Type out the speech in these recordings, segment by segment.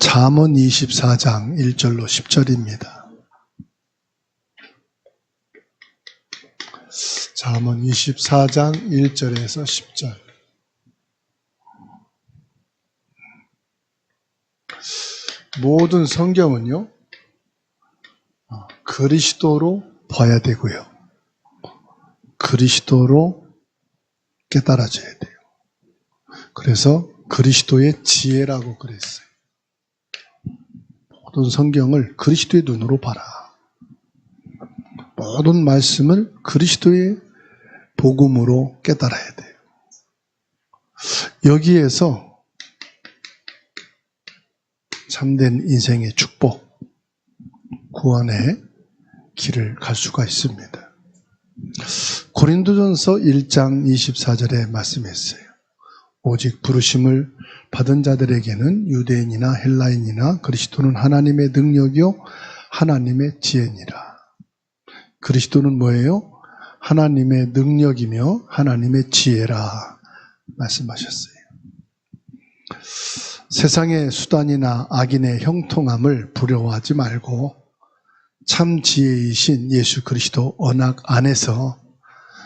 잠언 24장 1절로 10절입니다. 잠언 24장 1절에서 10절. 모든 성경은요, 그리스도로 봐야 되고요. 그리스도로 깨달아져야 돼요. 그래서 그리스도의 지혜라고 그랬어요. 모든 성경을 그리스도의 눈으로 봐라. 모든 말씀을 그리스도의 복음으로 깨달아야 돼요. 여기에서 참된 인생의 축복, 구원의 길을 갈 수가 있습니다. 고린도전서 1장 24절에 말씀했어요. 오직 부르심을 받은 자들에게는 유대인이나 헬라인이나 그리스도는 하나님의 능력이요 하나님의 지혜니라. 그리스도는 뭐예요? 하나님의 능력이며 하나님의 지혜라 말씀하셨어요. 세상의 수단이나 악인의 형통함을 부러워하지 말고 참 지혜이신 예수 그리스도 언약 안에서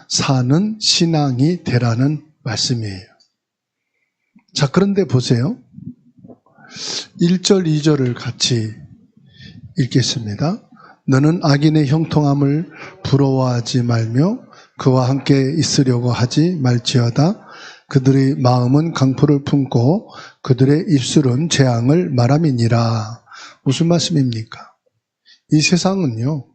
사는 신앙이 되라는 말씀이에요. 자, 그런데 보세요. 1절, 2절을 같이 읽겠습니다. 너는 악인의 형통함을 부러워하지 말며 그와 함께 있으려고 하지 말지어다. 그들의 마음은 강포를 품고 그들의 입술은 재앙을 말함이니라. 무슨 말씀입니까? 이 세상은요,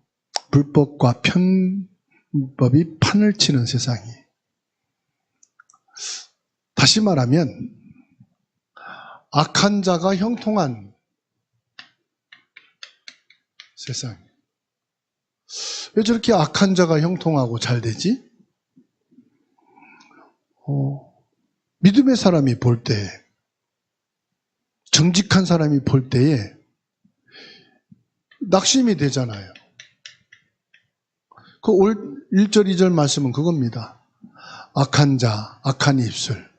불법과 편법이 판을 치는 세상이에요. 다시 말하면 악한 자가 형통한 세상이에요. 왜 저렇게 악한 자가 형통하고 잘 되지? 믿음의 사람이 볼 때, 정직한 사람이 볼 때에 낙심이 되잖아요. 그 1절, 2절 말씀은 그겁니다. 악한 자, 악한 입술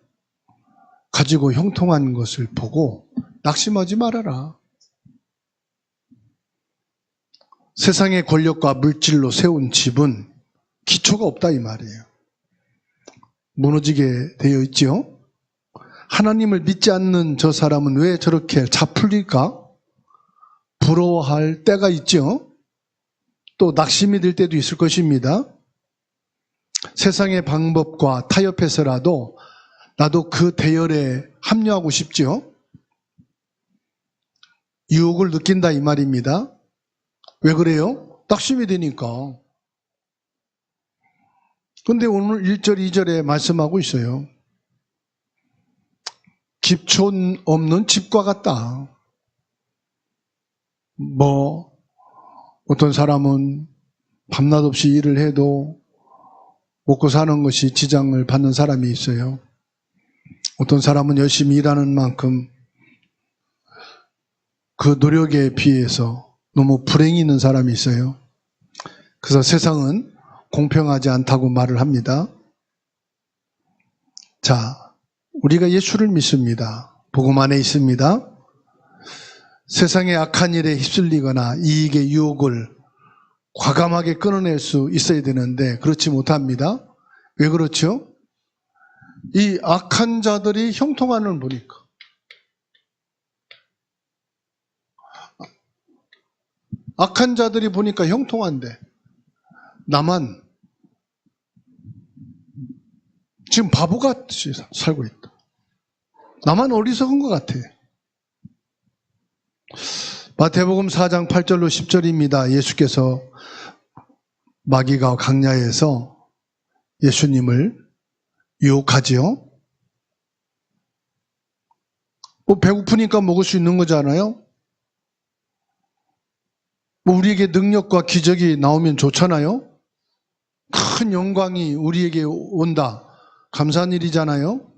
가지고 형통한 것을 보고 낙심하지 말아라. 세상의 권력과 물질로 세운 집은 기초가 없다 이 말이에요. 무너지게 되어 있죠. 하나님을 믿지 않는 저 사람은 왜 저렇게 잡풀릴까? 부러워할 때가 있죠. 또 낙심이 들 때도 있을 것입니다. 세상의 방법과 타협해서라도 나도 그 대열에 합류하고 싶죠. 유혹을 느낀다 이 말입니다. 왜 그래요? 낙심이 되니까. 그런데 오늘 1절, 2절에 말씀하고 있어요. 기초 없는 집과 같다. 어떤 사람은 밤낮 없이 일을 해도 먹고 사는 것이 지장을 받는 사람이 있어요. 어떤 사람은 열심히 일하는 만큼 그 노력에 비해서 너무 불행이 있는 사람이 있어요. 그래서 세상은 공평하지 않다고 말을 합니다. 자, 우리가 예수를 믿습니다. 복음 안에 있습니다. 세상의 악한 일에 휩쓸리거나 이익의 유혹을 과감하게 끊어낼 수 있어야 되는데 그렇지 못합니다. 왜 그렇죠? 이 악한 자들이 형통함을 보니까. 악한 자들이 보니까 형통한데 나만 지금 바보같이 살고 있다. 나만 어리석은 것 같아. 마태복음 4장 8절로 10절입니다. 예수께서 마귀가 강야에서 예수님을 유혹하지요. 배고프니까 먹을 수 있는 거잖아요. 우리에게 능력과 기적이 나오면 좋잖아요. 큰 영광이 우리에게 온다. 감사한 일이잖아요.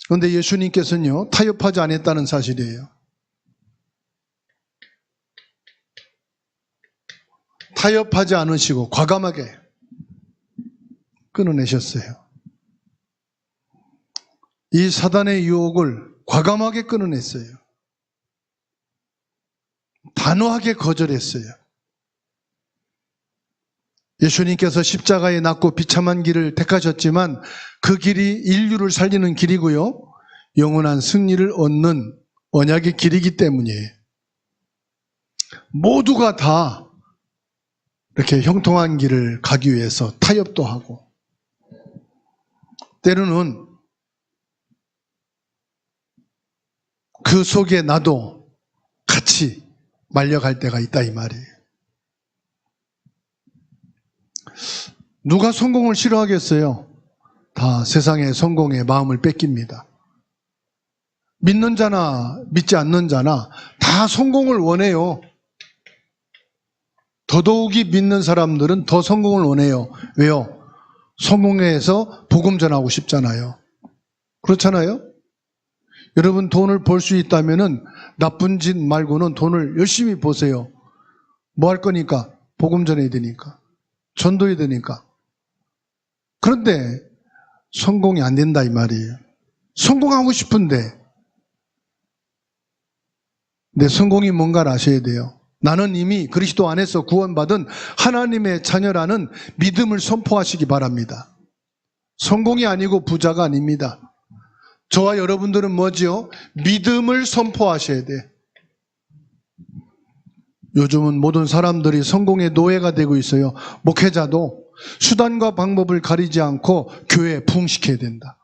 그런데 예수님께서는요, 타협하지 않았다는 사실이에요. 타협하지 않으시고 과감하게 끊어내셨어요. 이 사단의 유혹을 과감하게 끊어냈어요. 단호하게 거절했어요. 예수님께서 십자가에 낫고 비참한 길을 택하셨지만 그 길이 인류를 살리는 길이고요, 영원한 승리를 얻는 언약의 길이기 때문이에요. 모두가 다 이렇게 형통한 길을 가기 위해서 타협도 하고, 때로는 그 속에 나도 같이 말려갈 때가 있다, 이 말이에요. 누가 성공을 싫어하겠어요? 다 세상의 성공에 마음을 뺏깁니다. 믿는 자나 믿지 않는 자나 다 성공을 원해요. 더더욱이 믿는 사람들은 더 성공을 원해요. 왜요? 성공해서 복음 전하고 싶잖아요. 그렇잖아요? 여러분, 돈을 벌 수 있다면은 나쁜 짓 말고는 돈을 열심히 버세요. 뭐 할 거니까? 복음 전해야 되니까. 전도해야 되니까. 그런데 성공이 안 된다, 이 말이에요. 성공하고 싶은데 내 성공이 뭔가를 아셔야 돼요. 나는 이미 그리스도 안에서 구원받은 하나님의 자녀라는 믿음을 선포하시기 바랍니다. 성공이 아니고 부자가 아닙니다. 저와 여러분들은 뭐지요? 믿음을 선포하셔야 돼. 요즘은 모든 사람들이 성공의 노예가 되고 있어요. 목회자도 수단과 방법을 가리지 않고 교회에 부흥시켜야 된다.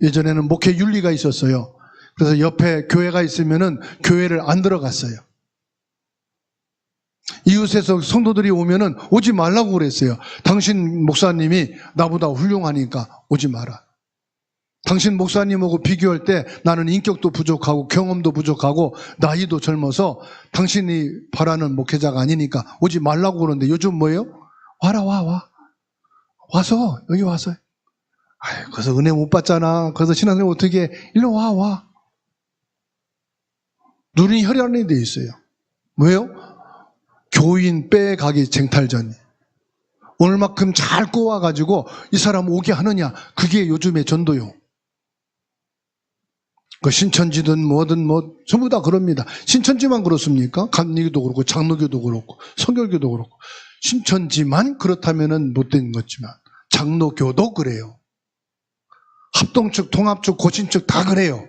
예전에는 목회 윤리가 있었어요. 그래서 옆에 교회가 있으면은 교회를 안 들어갔어요. 이웃에서 성도들이 오면은 오지 말라고 그랬어요. 당신 목사님이 나보다 훌륭하니까 오지 마라. 당신 목사님하고 비교할 때 나는 인격도 부족하고 경험도 부족하고 나이도 젊어서 당신이 바라는 목회자가 아니니까 오지 말라고 그러는데 요즘 뭐예요? 와라, 와. 와서, 여기 와서. 아유, 거기서 은혜 못 받잖아. 거기서 신앙생활 어떻게 해? 일로 와. 눈이 혈안이 돼 있어요. 뭐예요? 교인 빼가기 쟁탈전. 오늘만큼 잘 꼬아가지고 이 사람 오게 하느냐. 그게 요즘의 전도요. 그 신천지든 뭐든 뭐 전부 다 그럽니다. 신천지만 그렇습니까? 감리교도 그렇고 장로교도 그렇고 성결교도 그렇고. 신천지만 그렇다면은 못된 거지만 장로교도 그래요. 합동측, 통합측, 고신측 다 그래요.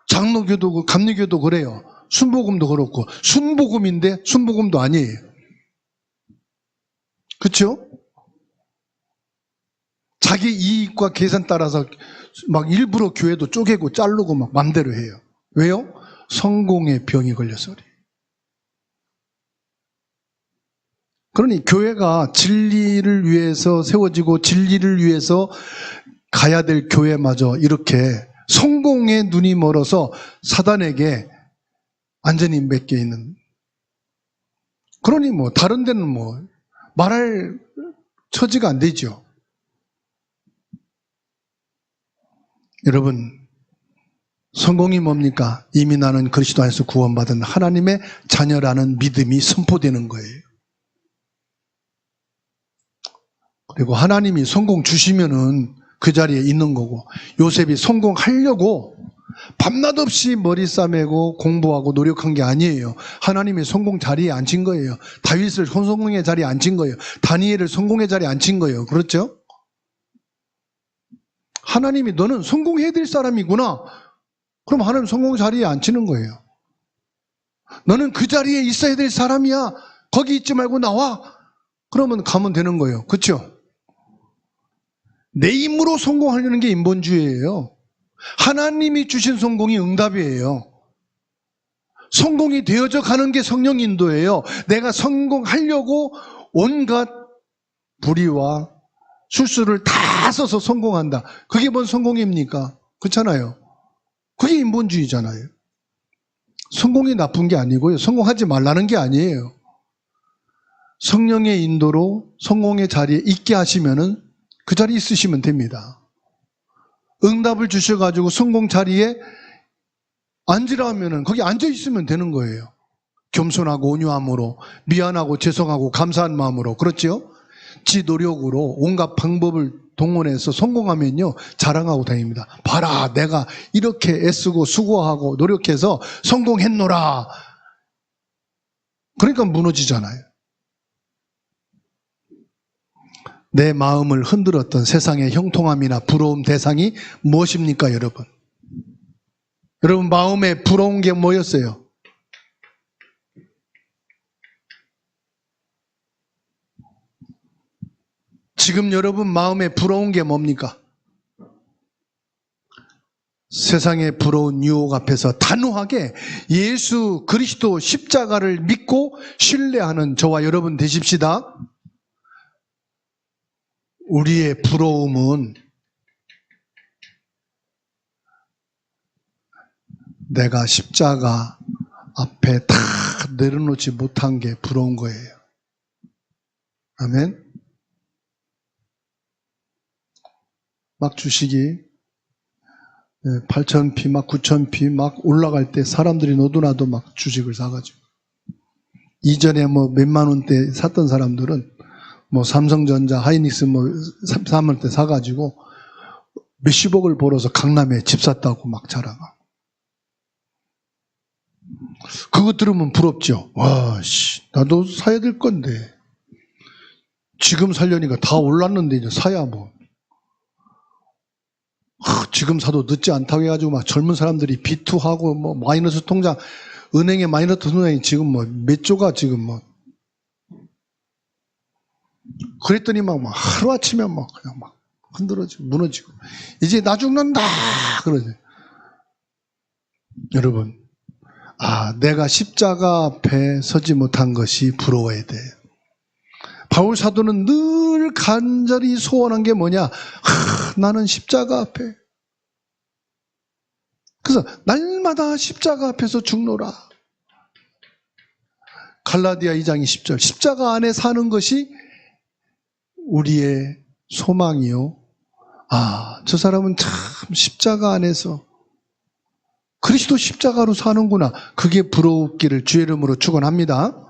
장로교도 감리교도 그래요. 순복음도 그렇고. 순복음인데 순복음도 아니에요. 그렇죠? 자기 이익과 계산 따라서 막 일부러 교회도 쪼개고 자르고 막 맘대로 해요. 왜요? 성공의 병이 걸려서 그래요. 그러니 교회가 진리를 위해서 세워지고 진리를 위해서 가야 될 교회마저 이렇게 성공에 눈이 멀어서 사단에게 완전히 맡겨 있는. 그러니 뭐 다른 데는 뭐 말할 처지가 안 되죠. 여러분, 성공이 뭡니까? 이미 나는 그리스도 안에서 구원받은 하나님의 자녀라는 믿음이 선포되는 거예요. 그리고 하나님이 성공 주시면은 그 자리에 있는 거고, 요셉이 성공하려고 밤낮 없이 머리 싸매고 공부하고 노력한 게 아니에요. 하나님이 성공 자리에 앉힌 거예요. 다윗을 성공의 자리에 앉힌 거예요. 다니엘을 성공의 자리에 앉힌 거예요. 그렇죠? 하나님이 너는 성공해야 될 사람이구나. 그럼 하나님 성공 자리에 앉히는 거예요. 너는 그 자리에 있어야 될 사람이야. 거기 있지 말고 나와. 그러면 가면 되는 거예요. 그렇죠? 내 힘으로 성공하려는 게 인본주의예요. 하나님이 주신 성공이 응답이에요. 성공이 되어져 가는 게 성령 인도예요. 내가 성공하려고 온갖 불의와 술수를 다 써서 성공한다. 그게 뭔 성공입니까? 그렇잖아요. 그게 인본주의잖아요. 성공이 나쁜 게 아니고요. 성공하지 말라는 게 아니에요. 성령의 인도로 성공의 자리에 있게 하시면은 그 자리에 있으시면 됩니다. 응답을 주셔가지고 성공 자리에 앉으라 하면은 거기 앉아 있으면 되는 거예요. 겸손하고 온유함으로, 미안하고 죄송하고 감사한 마음으로. 그렇죠? 지 노력으로 온갖 방법을 동원해서 성공하면요 자랑하고 다닙니다. 봐라, 내가 이렇게 애쓰고 수고하고 노력해서 성공했노라. 그러니까 무너지잖아요. 내 마음을 흔들었던 세상의 형통함이나 부러움 대상이 무엇입니까, 여러분? 여러분 마음에 부러운 게 뭐였어요? 지금 여러분 마음에 부러운 게 뭡니까? 세상의 부러운 유혹 앞에서 단호하게 예수 그리스도 십자가를 믿고 신뢰하는 저와 여러분 되십시다. 우리의 부러움은 내가 십자가 앞에 다 내려놓지 못한 게 부러운 거예요. 아멘. 막 주식이 8,000피 막 9,000피 막 올라갈 때 사람들이 너도나도 막 주식을 사가지고, 이전에 뭐 몇만 원대 샀던 사람들은 뭐 삼성전자, 하이닉스 뭐 3만 원대 사가지고 몇십억을 벌어서 강남에 집 샀다고 막 자랑하고. 그거 들으면 부럽죠. 와, 나도 사야 될 건데. 지금 살려니까 다 올랐는데 이제 사야 뭐. 지금 사도 늦지 않다고 해가지고 막 젊은 사람들이 비투하고 뭐 마이너스 통장, 은행에 마이너스 통장이 지금 뭐 몇 조가 지금 뭐. 그랬더니 막 하루아침에 막 그냥 막 흔들어지고 무너지고 이제 나 죽는다 그러죠. 여러분, 내가 십자가 앞에 서지 못한 것이 부러워야 돼요. 바울 사도는 늘 간절히 소원한 게 뭐냐? 나는 십자가 앞에, 그래서 날마다 십자가 앞에서 죽노라. 갈라디아 2장 20절, 십자가 안에 사는 것이 우리의 소망이요. 저 사람은 참 십자가 안에서 그리스도 십자가로 사는구나. 그게 부러웠기를 주의 이름으로 축원합니다.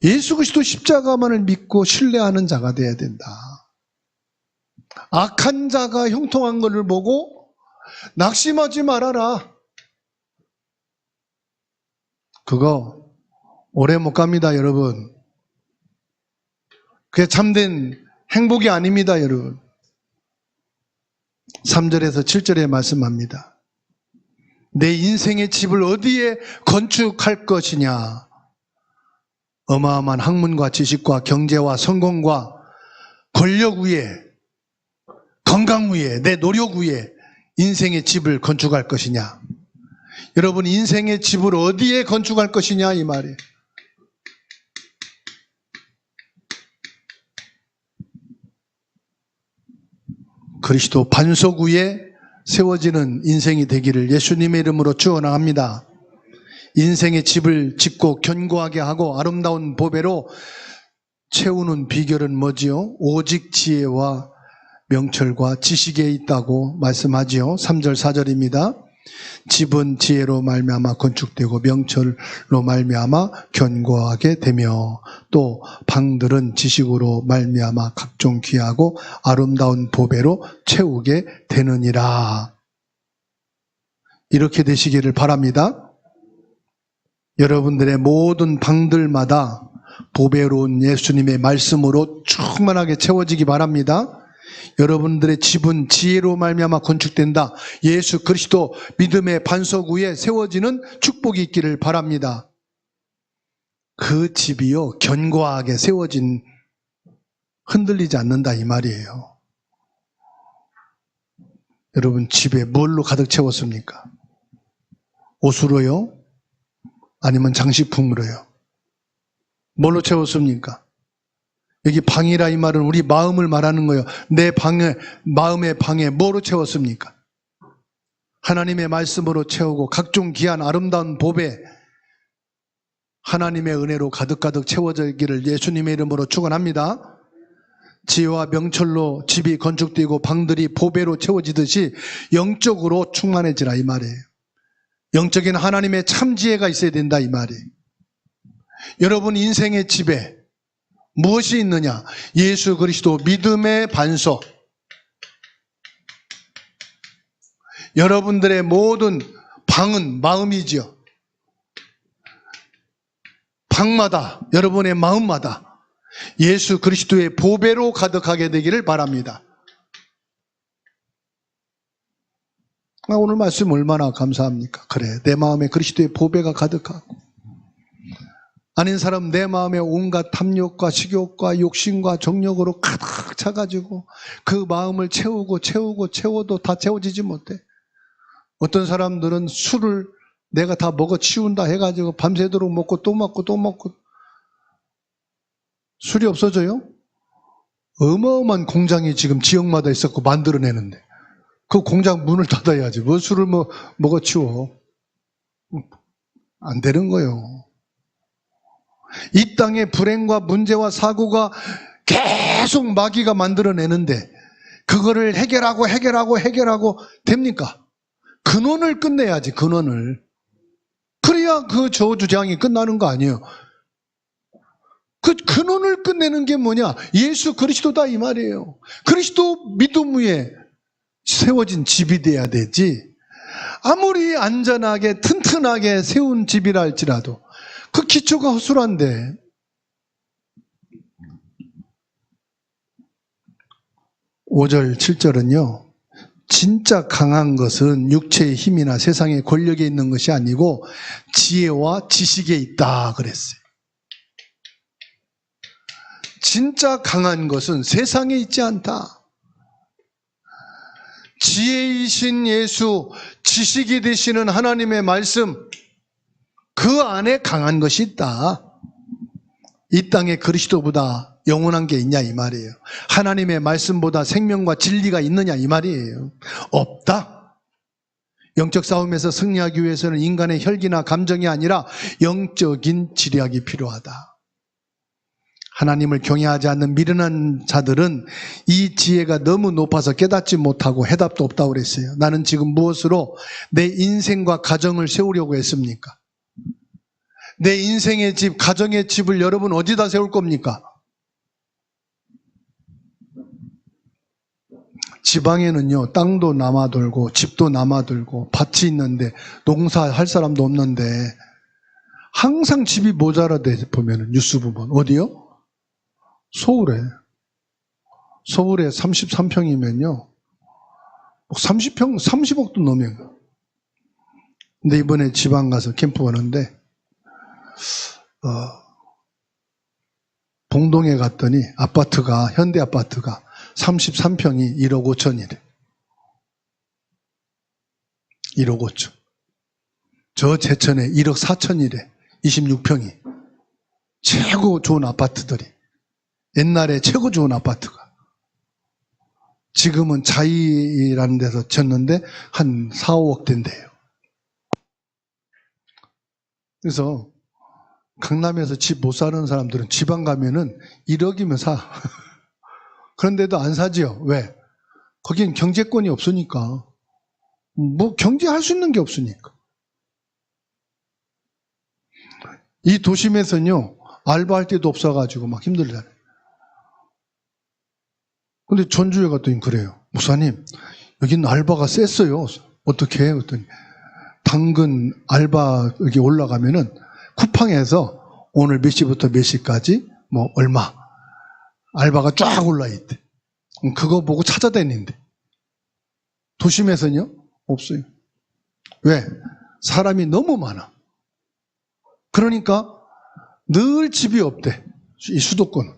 예수 그리스도 십자가만을 믿고 신뢰하는 자가 되어야 된다. 악한 자가 형통한 것을 보고 낙심하지 말아라. 그거 오래 못 갑니다, 여러분. 그게 참된 행복이 아닙니다, 여러분. 3절에서 7절에 말씀합니다. 내 인생의 집을 어디에 건축할 것이냐? 어마어마한 학문과 지식과 경제와 성공과 권력 위에, 건강 위에, 내 노력 위에 인생의 집을 건축할 것이냐? 여러분, 인생의 집을 어디에 건축할 것이냐 이 말이에요. 그리스도 반석 위에 세워지는 인생이 되기를 예수님의 이름으로 축원합니다. 인생의 집을 짓고 견고하게 하고 아름다운 보배로 채우는 비결은 뭐지요? 오직 지혜와 명철과 지식에 있다고 말씀하지요. 3절 4절입니다. 집은 지혜로 말미암아 건축되고 명철로 말미암아 견고하게 되며 또 방들은 지식으로 말미암아 각종 귀하고 아름다운 보배로 채우게 되느니라. 이렇게 되시기를 바랍니다. 여러분들의 모든 방들마다 보배로운 예수님의 말씀으로 충만하게 채워지기 바랍니다. 여러분들의 집은 지혜로 말미암아 건축된다. 예수 그리스도 믿음의 반석 위에 세워지는 축복이 있기를 바랍니다. 그 집이요, 견고하게 세워진, 흔들리지 않는다 이 말이에요. 여러분 집에 뭘로 가득 채웠습니까? 옷으로요? 아니면 장식품으로요? 뭘로 채웠습니까? 여기 방이라 이 말은 우리 마음을 말하는 거예요. 내 방에, 마음의 방에 뭐로 채웠습니까? 하나님의 말씀으로 채우고 각종 귀한 아름다운 보배, 하나님의 은혜로 가득가득 채워지기를 예수님의 이름으로 축원합니다. 지혜와 명철로 집이 건축되고 방들이 보배로 채워지듯이 영적으로 충만해지라 이 말이에요. 영적인 하나님의 참 지혜가 있어야 된다 이 말이에요. 여러분 인생의 집에 무엇이 있느냐? 예수 그리스도 믿음의 반석. 여러분들의 모든 방은 마음이지요. 방마다, 여러분의 마음마다 예수 그리스도의 보배로 가득하게 되기를 바랍니다. 오늘 말씀 얼마나 감사합니까? 그래, 내 마음에 그리스도의 보배가 가득하고, 아닌 사람 내 마음에 온갖 탐욕과 식욕과 욕심과 정욕으로 가득 차가지고 그 마음을 채워도 다 채워지지 못해. 어떤 사람들은 술을 내가 다 먹어 치운다 해가지고 밤새도록 먹고 또 먹고 또 먹고, 술이 없어져요? 어마어마한 공장이 지금 지역마다 있었고 만들어내는데 그 공장 문을 닫아야지. 뭐 술을 먹어 치워. 안 되는 거예요. 이 땅에 불행과 문제와 사고가 계속 마귀가 만들어내는데 그거를 해결하고 됩니까? 근원을 끝내야지, 근원을. 그래야 그 저주장이 끝나는 거 아니에요. 그 근원을 끝내는 게 뭐냐? 예수 그리스도다 이 말이에요. 그리스도 믿음 위에 세워진 집이 돼야 되지, 아무리 안전하게 튼튼하게 세운 집이라 할지라도 그 기초가 허술한데. (5절) (7절은요) 진짜 강한 것은 육체의 힘이나 세상의 권력에 있는 것이 아니고 지혜와 지식에 있다 그랬어요. 진짜 강한 것은 세상에 있지 않다. 지혜이신 예수, 지식이 되시는 하나님의 말씀, 그 안에 강한 것이 있다. 이 땅에 그리스도보다 영원한 게 있냐 이 말이에요. 하나님의 말씀보다 생명과 진리가 있느냐 이 말이에요. 없다. 영적 싸움에서 승리하기 위해서는 인간의 혈기나 감정이 아니라 영적인 지략이 필요하다. 하나님을 경외하지 않는 미련한 자들은 이 지혜가 너무 높아서 깨닫지 못하고 해답도 없다고 그랬어요. 나는 지금 무엇으로 내 인생과 가정을 세우려고 했습니까? 내 인생의 집, 가정의 집을 여러분 어디다 세울 겁니까? 지방에는요, 땅도 남아돌고 집도 남아돌고 밭이 있는데 농사할 사람도 없는데 항상 집이 모자라대. 보면은 뉴스 보면 어디요? 서울에 33평이면요 30평 30억도 넘어요. 근데 이번에 지방 가서 캠프 가는데 봉동에 갔더니 아파트가, 현대 아파트가 33평이 1억 5천이래. 1억 5천. 저 제천에 1억 4천이래. 26평이. 최고 좋은 아파트들이. 옛날에 최고 좋은 아파트가. 지금은 자이라는 데서 졌는데 한 4, 5억 된대요. 그래서 강남에서 집 못 사는 사람들은 지방 가면은 1억이면 사. 그런데도 안 사지요. 왜? 거긴 경제권이 없으니까. 뭐 경제할 수 있는 게 없으니까. 이 도심에서는요, 알바할 데도 없어가지고 막 힘들잖아요. 근데 전주에 갔더니 그래요. 목사님, 여기는 알바가 셌어요. 어떻게 해요? 그랬더니 당근 알바 여기 올라가면은 쿠팡에서 오늘 몇 시부터 몇 시까지 뭐 얼마 알바가 쫙 올라있대. 그거 보고 찾아다니는데. 도심에서는요? 없어요. 왜? 사람이 너무 많아. 그러니까 늘 집이 없대. 이 수도권은.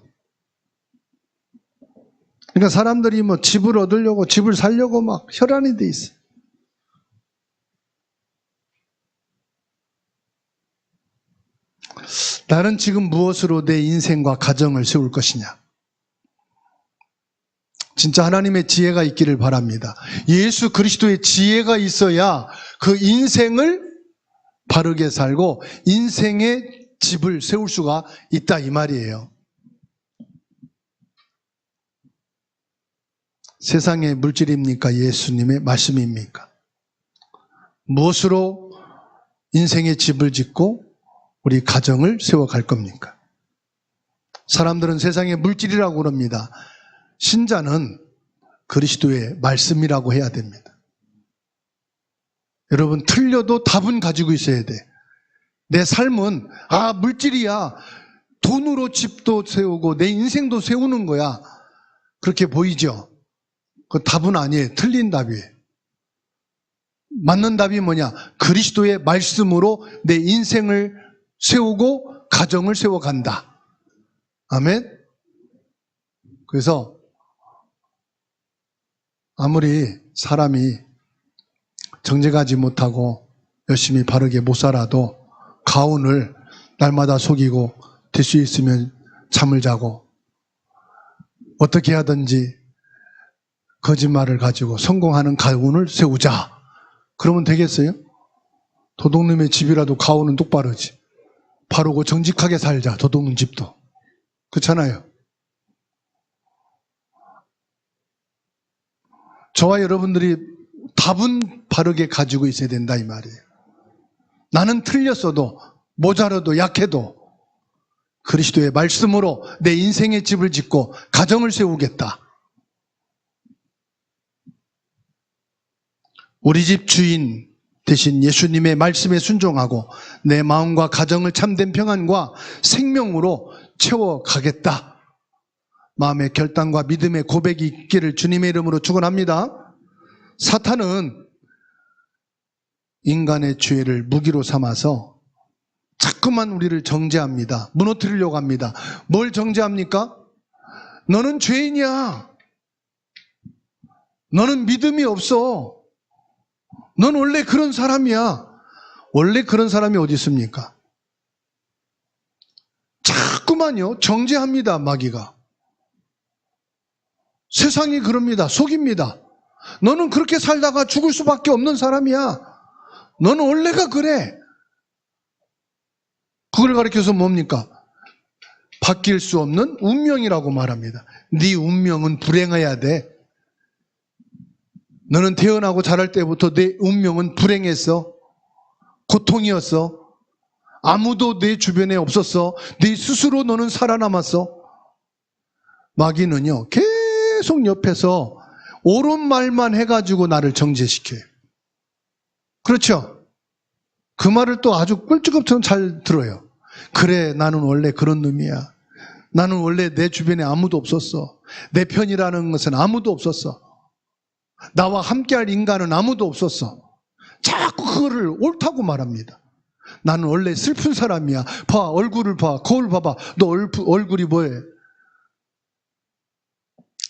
그러니까 사람들이 뭐 집을 얻으려고, 집을 살려고 막 혈안이 돼 있어. 나는 지금 무엇으로 내 인생과 가정을 세울 것이냐? 진짜 하나님의 지혜가 있기를 바랍니다. 예수 그리스도의 지혜가 있어야 그 인생을 바르게 살고 인생의 집을 세울 수가 있다 이 말이에요. 세상의 물질입니까? 예수님의 말씀입니까? 무엇으로 인생의 집을 짓고 우리 가정을 세워갈 겁니까? 사람들은 세상의 물질이라고 그럽니다. 신자는 그리스도의 말씀이라고 해야 됩니다. 여러분, 틀려도 답은 가지고 있어야 돼. 내 삶은 물질이야. 돈으로 집도 세우고 내 인생도 세우는 거야. 그렇게 보이죠? 그 답은 아니에요. 틀린 답이에요. 맞는 답이 뭐냐? 그리스도의 말씀으로 내 인생을 세우고 가정을 세워간다. 아멘? 그래서 아무리 사람이 정직하지 못하고 열심히 바르게 못 살아도 가훈을 날마다 속이고 될 수 있으면 잠을 자고 어떻게 하든지 거짓말을 가지고 성공하는 가훈을 세우자. 그러면 되겠어요? 도둑놈의 집이라도 가훈은 똑바르지. 바르고 정직하게 살자. 도둑놈 집도. 그렇잖아요. 저와 여러분들이 답은 바르게 가지고 있어야 된다 이 말이에요. 나는 틀렸어도 모자라도 약해도 그리스도의 말씀으로 내 인생의 집을 짓고 가정을 세우겠다. 우리 집 주인 대신 예수님의 말씀에 순종하고 내 마음과 가정을 참된 평안과 생명으로 채워가겠다. 마음의 결단과 믿음의 고백이 있기를 주님의 이름으로 축원합니다. 사탄은 인간의 죄를 무기로 삼아서 자꾸만 우리를 정죄합니다. 무너뜨리려고 합니다. 뭘 정죄합니까? 너는 죄인이야. 너는 믿음이 없어. 넌 원래 그런 사람이야. 원래 그런 사람이 어디 있습니까? 자꾸만요 정죄합니다. 마귀가. 세상이 그럽니다. 속입니다. 너는 그렇게 살다가 죽을 수밖에 없는 사람이야. 너는 원래가 그래. 그걸 가리켜서 뭡니까? 바뀔 수 없는 운명이라고 말합니다. 네 운명은 불행해야 돼. 너는 태어나고 자랄 때부터 내 운명은 불행했어. 고통이었어. 아무도 내 주변에 없었어. 네 스스로 너는 살아남았어. 마귀는요 계속 옆에서 옳은 말만 해가지고 나를 정죄시켜요. 그렇죠? 그 말을 또 아주 꿀찌급처럼 잘 들어요. 그래, 나는 원래 그런 놈이야. 나는 원래 내 주변에 아무도 없었어. 내 편이라는 것은 아무도 없었어. 나와 함께할 인간은 아무도 없었어. 자꾸 그거를 옳다고 말합니다. 나는 원래 슬픈 사람이야. 봐, 얼굴을 봐. 거울 봐봐. 너 얼굴이 뭐해?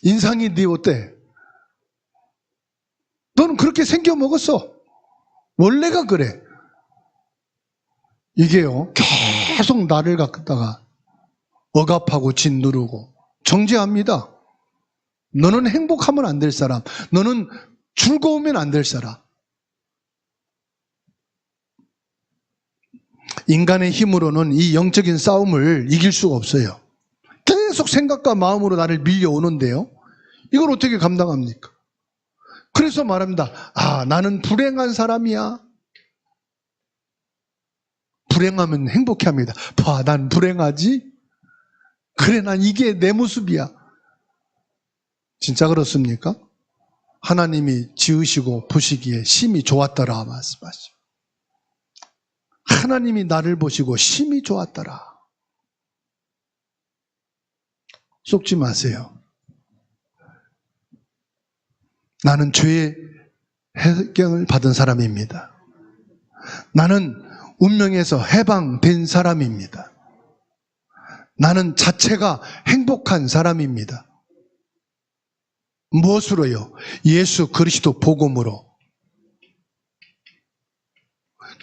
인상이 네 어때? 너는 그렇게 생겨 먹었어. 원래가 그래. 이게요 계속 나를 갖다가 억압하고 짓누르고 정죄합니다. 너는 행복하면 안 될 사람, 너는 즐거우면 안 될 사람. 인간의 힘으로는 이 영적인 싸움을 이길 수가 없어요. 계속 생각과 마음으로 나를 밀려오는데요, 이걸 어떻게 감당합니까? 그래서 말합니다. 나는 불행한 사람이야. 불행하면 행복해합니다. 봐, 난 불행하지? 그래, 난 이게 내 모습이야. 진짜 그렇습니까? 하나님이 지으시고 보시기에 심히 좋았더라 말씀하시죠. 하나님이 나를 보시고 심히 좋았더라. 속지 마세요. 나는 죄의 해경을 받은 사람입니다. 나는 운명에서 해방된 사람입니다. 나는 자체가 행복한 사람입니다. 무엇으로요? 예수 그리스도 복음으로.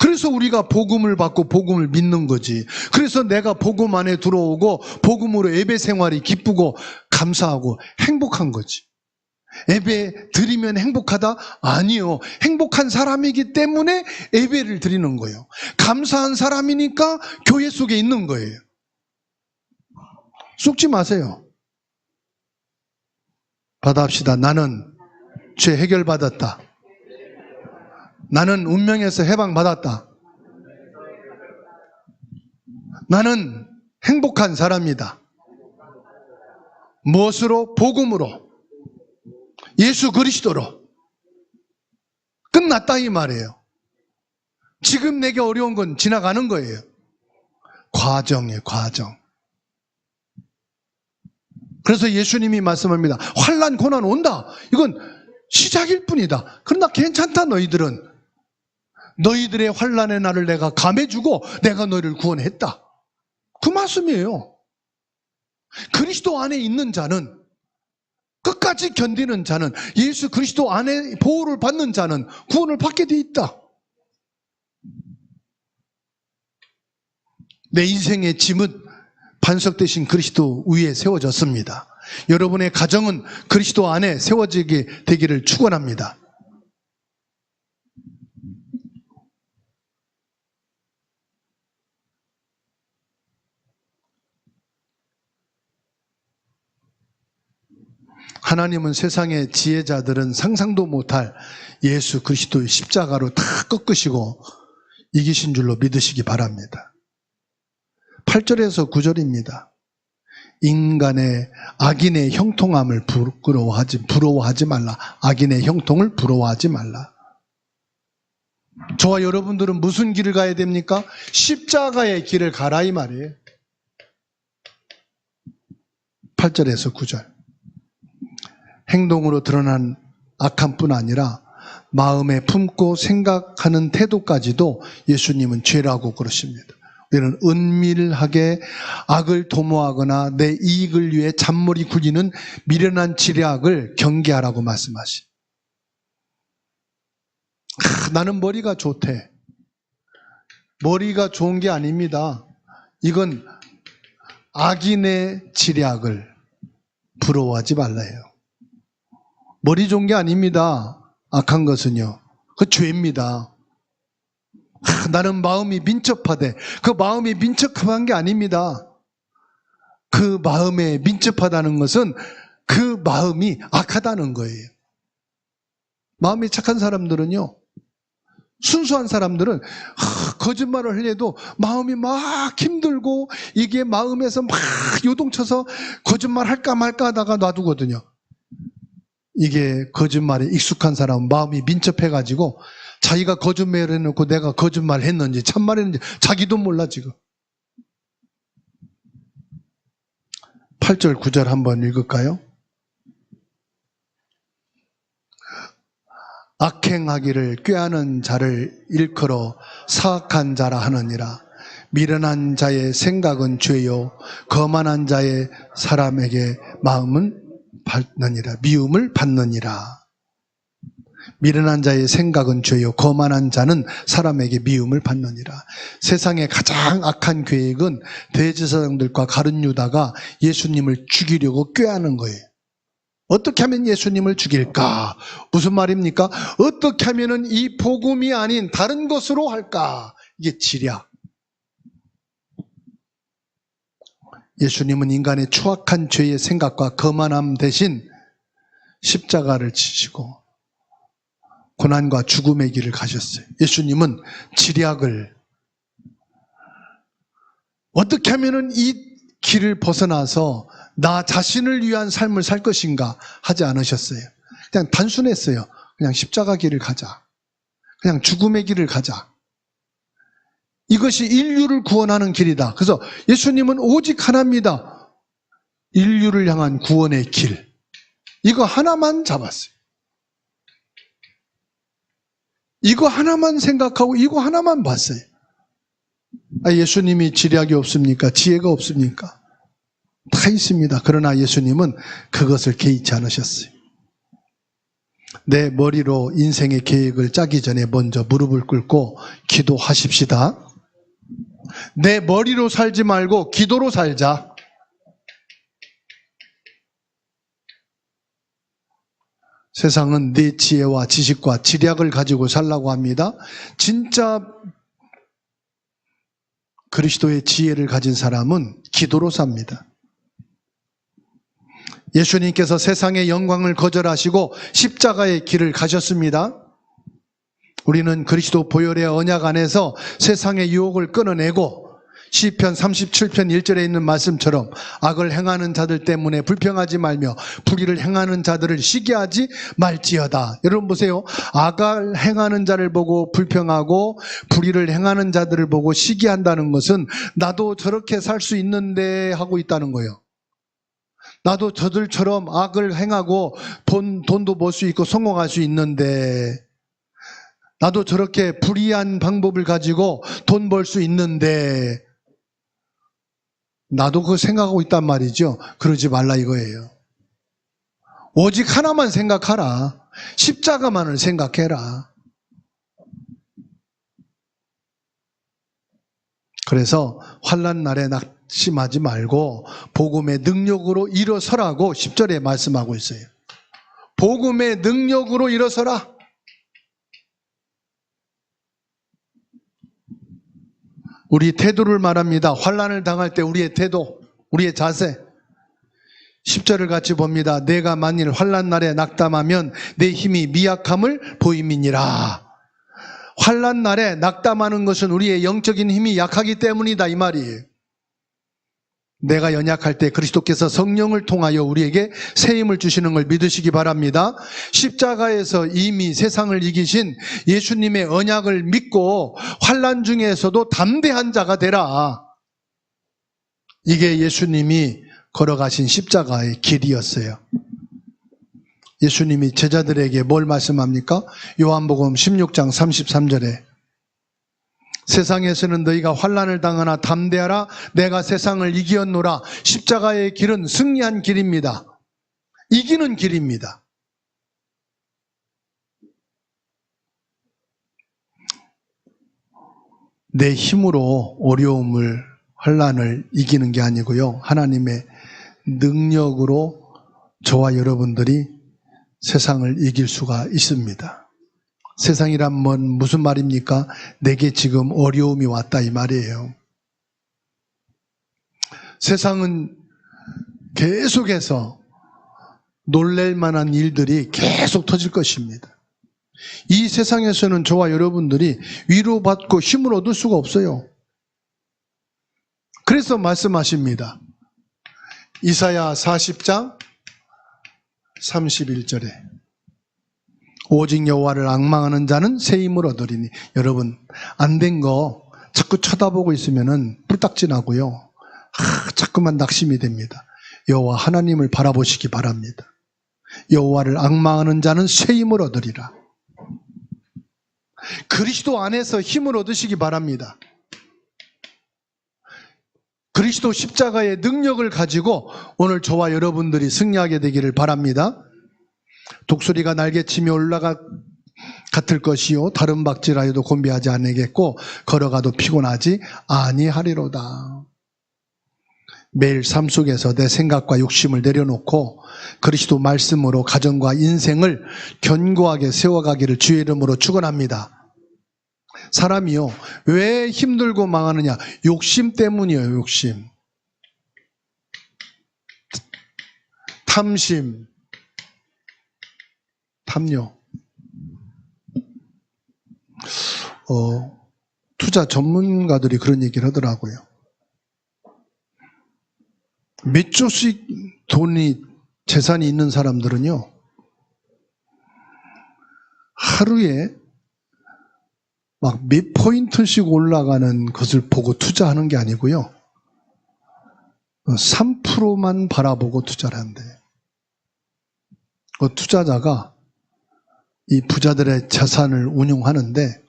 그래서 우리가 복음을 받고 복음을 믿는 거지. 그래서 내가 복음 안에 들어오고 복음으로 예배 생활이 기쁘고 감사하고 행복한 거지. 예배 드리면 행복하다? 아니요. 행복한 사람이기 때문에 예배를 드리는 거예요. 감사한 사람이니까 교회 속에 있는 거예요. 속지 마세요. 받아합시다. 나는 죄 해결받았다. 나는 운명에서 해방받았다. 나는 행복한 사람이다. 무엇으로? 복음으로. 예수 그리스도로. 끝났다 이 말이에요. 지금 내게 어려운 건 지나가는 거예요. 과정이에요, 과정. 그래서 예수님이 말씀합니다. 환난 고난 온다. 이건 시작일 뿐이다. 그러나 괜찮다 너희들은. 너희들의 환난의 날을 내가 감해주고 내가 너희를 구원했다. 그 말씀이에요. 그리스도 안에 있는 자는, 끝까지 견디는 자는, 예수 그리스도 안에 보호를 받는 자는 구원을 받게 돼 있다. 내 인생의 짐은 반석 대신 그리스도 위에 세워졌습니다. 여러분의 가정은 그리스도 안에 세워지게 되기를 축원합니다. 하나님은 세상의 지혜자들은 상상도 못할 예수 그리스도의 십자가로 다 꺾으시고 이기신 줄로 믿으시기 바랍니다. 8절에서 9절입니다. 인간의 악인의 형통함을 부러워하지 말라. 악인의 형통을 부러워하지 말라. 저와 여러분들은 무슨 길을 가야 됩니까? 십자가의 길을 가라 이 말이에요. 8절에서 9절. 행동으로 드러난 악함뿐 아니라 마음에 품고 생각하는 태도까지도 예수님은 죄라고 그러십니다. 우리는 은밀하게 악을 도모하거나 내 이익을 위해 잔머리 굴리는 미련한 지략을 경계하라고 말씀하시. 나는 머리가 좋대. 머리가 좋은 게 아닙니다. 이건 악인의 지략을 부러워하지 말라요. 머리 좋은 게 아닙니다. 악한 것은요. 그 죄입니다. 나는 마음이 민첩하대. 그 마음이 민첩한 게 아닙니다. 그 마음에 민첩하다는 것은 그 마음이 악하다는 거예요. 마음이 착한 사람들은요, 순수한 사람들은 거짓말을 하려도 마음이 막 힘들고 이게 마음에서 막 요동쳐서 거짓말 할까 말까 하다가 놔두거든요. 이게 거짓말에 익숙한 사람은 마음이 민첩해가지고 자기가 거짓말을 해놓고 내가 거짓말을 했는지 참말했는지 자기도 몰라 지금. 8절 9절 한번 읽을까요? 악행하기를 꾀하는 자를 일컬어 사악한 자라 하느니라. 미련한 자의 생각은 죄요 거만한 자의 사람에게 마음은 받느니라. 미움을 받느니라. 미련한 자의 생각은 죄요 거만한 자는 사람에게 미움을 받느니라. 세상의 가장 악한 계획은 대제사장들과 가룟 유다가 예수님을 죽이려고 꾀하는 거예요. 어떻게 하면 예수님을 죽일까? 무슨 말입니까? 어떻게 하면 이 복음이 아닌 다른 것으로 할까? 이게 지략. 예수님은 인간의 추악한 죄의 생각과 거만함 대신 십자가를 지시고 고난과 죽음의 길을 가셨어요. 예수님은 지략을 어떻게 하면 이 길을 벗어나서 나 자신을 위한 삶을 살 것인가 하지 않으셨어요. 그냥 단순했어요. 그냥 십자가 길을 가자. 그냥 죽음의 길을 가자. 이것이 인류를 구원하는 길이다. 그래서 예수님은 오직 하나입니다. 인류를 향한 구원의 길. 이거 하나만 잡았어요. 이거 하나만 생각하고 이거 하나만 봤어요. 예수님이 지략이 없습니까? 지혜가 없습니까? 다 있습니다. 그러나 예수님은 그것을 개의치 않으셨어요. 내 머리로 인생의 계획을 짜기 전에 먼저 무릎을 꿇고 기도하십시다. 내 머리로 살지 말고 기도로 살자. 세상은 네 지혜와 지식과 지략을 가지고 살라고 합니다. 진짜 그리스도의 지혜를 가진 사람은 기도로 삽니다. 예수님께서 세상의 영광을 거절하시고 십자가의 길을 가셨습니다. 우리는 그리스도 보혈의 언약 안에서 세상의 유혹을 끊어내고 시편 37편 1절에 있는 말씀처럼 악을 행하는 자들 때문에 불평하지 말며 불의를 행하는 자들을 시기하지 말지어다. 여러분 보세요. 악을 행하는 자를 보고 불평하고 불의를 행하는 자들을 보고 시기한다는 것은 나도 저렇게 살 수 있는데 하고 있다는 거예요. 나도 저들처럼 악을 행하고 돈도 벌 수 있고 성공할 수 있는데, 나도 저렇게 불의한 방법을 가지고 돈 벌 수 있는데, 나도 그거 생각하고 있단 말이죠. 그러지 말라 이거예요. 오직 하나만 생각하라. 십자가만을 생각해라. 그래서 환난 날에 낙심하지 말고 복음의 능력으로 일어서라고 10절에 말씀하고 있어요. 복음의 능력으로 일어서라. 우리 태도를 말합니다. 환난을 당할 때 우리의 태도, 우리의 자세. 10절을 같이 봅니다. 내가 만일 환난 날에 낙담하면 내 힘이 미약함을 보임이니라. 환난 날에 낙담하는 것은 우리의 영적인 힘이 약하기 때문이다 이 말이에요. 내가 연약할 때 그리스도께서 성령을 통하여 우리에게 새 힘을 주시는 걸 믿으시기 바랍니다. 십자가에서 이미 세상을 이기신 예수님의 언약을 믿고 환난 중에서도 담대한 자가 되라. 이게 예수님이 걸어가신 십자가의 길이었어요. 예수님이 제자들에게 뭘 말씀합니까? 요한복음 16장 33절에 세상에서는 너희가 환난을 당하나 담대하라. 내가 세상을 이기었노라. 십자가의 길은 승리한 길입니다. 이기는 길입니다. 내 힘으로 어려움을, 환난을 이기는 게 아니고요. 하나님의 능력으로 저와 여러분들이 세상을 이길 수가 있습니다. 세상이란 무슨 말입니까? 내게 지금 어려움이 왔다 이 말이에요. 세상은 계속해서 놀랄 만한 일들이 계속 터질 것입니다. 이 세상에서는 저와 여러분들이 위로받고 힘을 얻을 수가 없어요. 그래서 말씀하십니다. 이사야 40장 31절에 오직 여호와를 앙망하는 자는 새 힘을 얻으리니. 여러분 안 된 거 자꾸 쳐다보고 있으면은 뿔딱지 나고요. 자꾸만 낙심이 됩니다. 여호와 하나님을 바라보시기 바랍니다. 여호와를 앙망하는 자는 새 힘을 얻으리라. 그리스도 안에서 힘을 얻으시기 바랍니다. 그리스도 십자가의 능력을 가지고 오늘 저와 여러분들이 승리하게 되기를 바랍니다. 독수리가 날개치며 올라가 같을 것이요 다른 박질하여도 곤비하지 않겠고 걸어가도 피곤하지 아니하리로다. 매일 삶 속에서 내 생각과 욕심을 내려놓고 그리스도 말씀으로 가정과 인생을 견고하게 세워가기를 주의 이름으로 축원합니다. 사람이요 왜 힘들고 망하느냐? 욕심 때문이에요. 욕심, 탐심, 탐욕. 투자 전문가들이 그런 얘기를 하더라고요. 몇 조씩 재산이 있는 사람들은요, 하루에 막 몇 포인트씩 올라가는 것을 보고 투자하는 게 아니고요, 3%만 바라보고 투자를 한대요. 그 투자자가 이 부자들의 자산을 운용하는데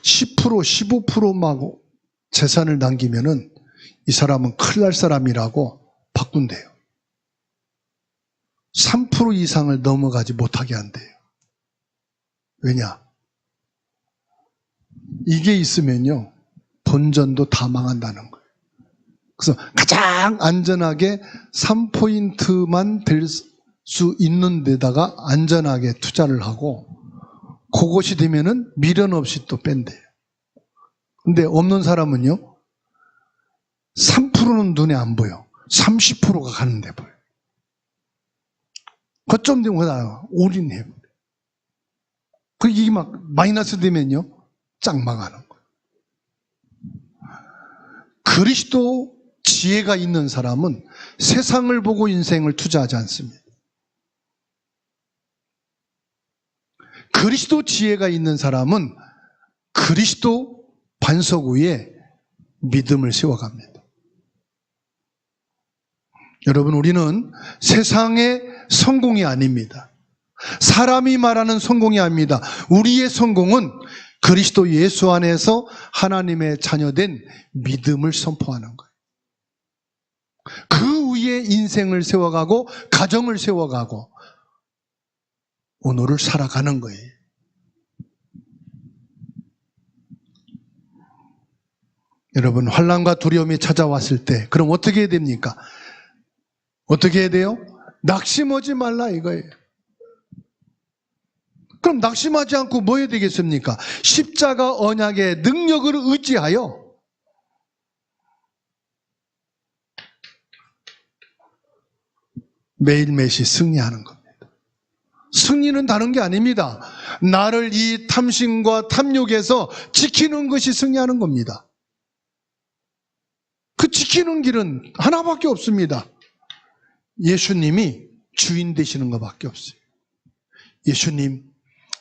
10%, 15%만 재산을 남기면은 이 사람은 큰일 날 사람이라고 바꾼대요. 3% 이상을 넘어가지 못하게 한대요. 왜냐? 이게 있으면요, 본전도 다 망한다는 거예요. 그래서 가장 안전하게 3포인트만 될 수 있는 데다가 안전하게 투자를 하고 그것이 되면은 미련 없이 또 뺀대요. 근데 없는 사람은요, 3%는 눈에 안 보여. 30%가 가는데 보여. 거점 되면 다 올인해버려. 이게 막 마이너스 되면요, 짱 망하는 거예요. 그리스도 지혜가 있는 사람은 세상을 보고 인생을 투자하지 않습니다. 그리스도 지혜가 있는 사람은 그리스도 반석 위에 믿음을 세워갑니다. 여러분, 우리는 세상의 성공이 아닙니다. 사람이 말하는 성공이 아닙니다. 우리의 성공은 그리스도 예수 안에서 하나님의 자녀된 믿음을 선포하는 거예요. 그 위에 인생을 세워가고 가정을 세워가고 오늘을 살아가는 거예요. 여러분, 환난과 두려움이 찾아왔을 때 그럼 어떻게 해야 됩니까? 어떻게 해야 돼요? 낙심하지 말라 이거예요. 그럼 낙심하지 않고 뭐 해야 되겠습니까? 십자가 언약의 능력을 의지하여 매일매일 승리하는 겁니다. 승리는 다른 게 아닙니다. 나를 이 탐심과 탐욕에서 지키는 것이 승리하는 겁니다. 그 지키는 길은 하나밖에 없습니다. 예수님이 주인 되시는 것밖에 없어요. 예수님,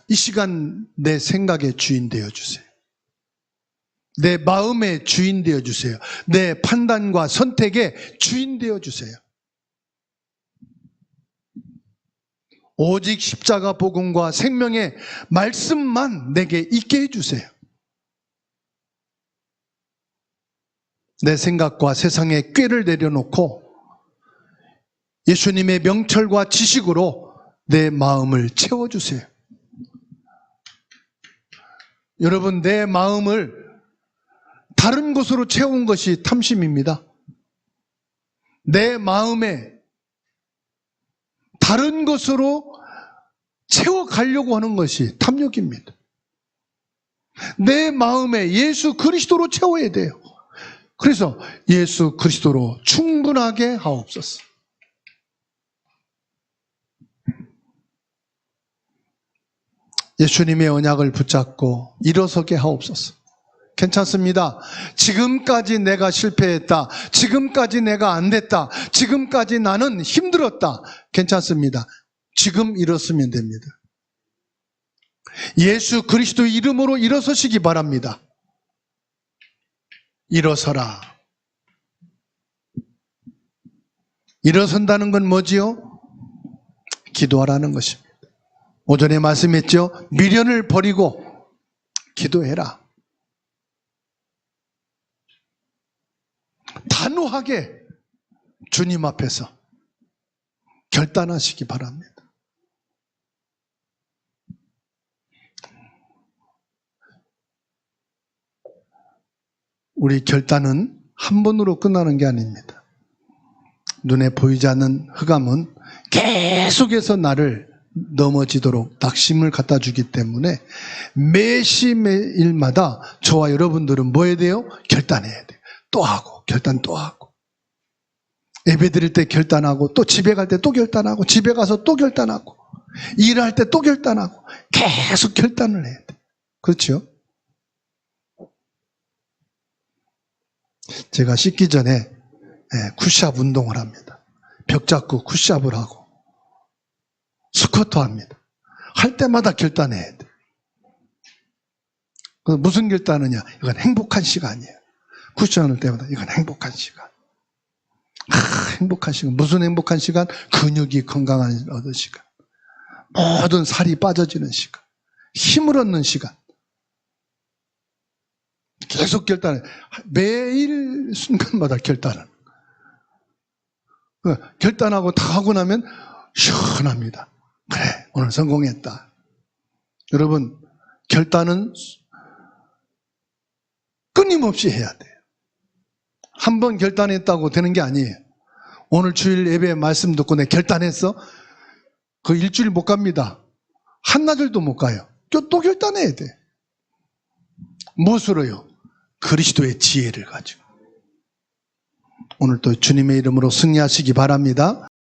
이 시간 내 생각의 주인 되어주세요. 내 마음의 주인 되어주세요. 내 판단과 선택의 주인 되어주세요. 오직 십자가 복음과 생명의 말씀만 내게 있게 해주세요. 내 생각과 세상의 꾀를 내려놓고 예수님의 명철과 지식으로 내 마음을 채워주세요. 여러분, 내 마음을 다른 곳으로 채운 것이 탐심입니다. 내 마음에 다른 것으로 채워가려고 하는 것이 탐욕입니다. 내 마음에 예수 그리스도로 채워야 돼요. 그래서 예수 그리스도로 충분하게 하옵소서. 예수님의 언약을 붙잡고 일어서게 하옵소서. 괜찮습니다. 지금까지 내가 실패했다. 지금까지 내가 안 됐다. 지금까지 나는 힘들었다. 괜찮습니다. 지금 일어서면 됩니다. 예수 그리스도 이름으로 일어서시기 바랍니다. 일어서라. 일어선다는 건 뭐지요? 기도하라는 것입니다. 오전에 말씀했죠? 미련을 버리고 기도해라. 단호하게 주님 앞에서 결단하시기 바랍니다. 우리 결단은 한 번으로 끝나는 게 아닙니다. 눈에 보이지 않는 흑암은 계속해서 나를 넘어지도록 낙심을 갖다 주기 때문에 매시 매일마다 저와 여러분들은 뭐 해야 돼요? 결단해야 돼요. 또 하고 결단 또 하고, 예배 드릴 때 결단하고, 또 집에 갈 때 또 결단하고, 집에 가서 또 결단하고, 일할 때 또 결단하고, 계속 결단을 해야 돼요. 그렇죠? 제가 씻기 전에 쿠시압 운동을 합니다. 벽 잡고 쿠시압을 하고 스쿼트 합니다. 할 때마다 결단해야 돼. 무슨 결단이냐? 이건 행복한 시간이에요. 쿠션을 때마다 이건 행복한 시간. 행복한 시간. 무슨 행복한 시간? 근육이 건강한 얻는 시간. 모든 살이 빠져지는 시간. 힘을 얻는 시간. 계속 결단해. 매일 순간마다 결단을. 결단하고 다 하고 나면 시원합니다. 그래, 오늘 성공했다. 여러분, 결단은 끊임없이 해야 돼요. 한 번 결단했다고 되는 게 아니에요. 오늘 주일 예배 말씀 듣고 내 결단했어? 그 일주일 못 갑니다. 한나절도 못 가요. 또 결단해야 돼. 무엇으로요? 그리스도의 지혜를 가지고. 오늘 또 주님의 이름으로 승리하시기 바랍니다.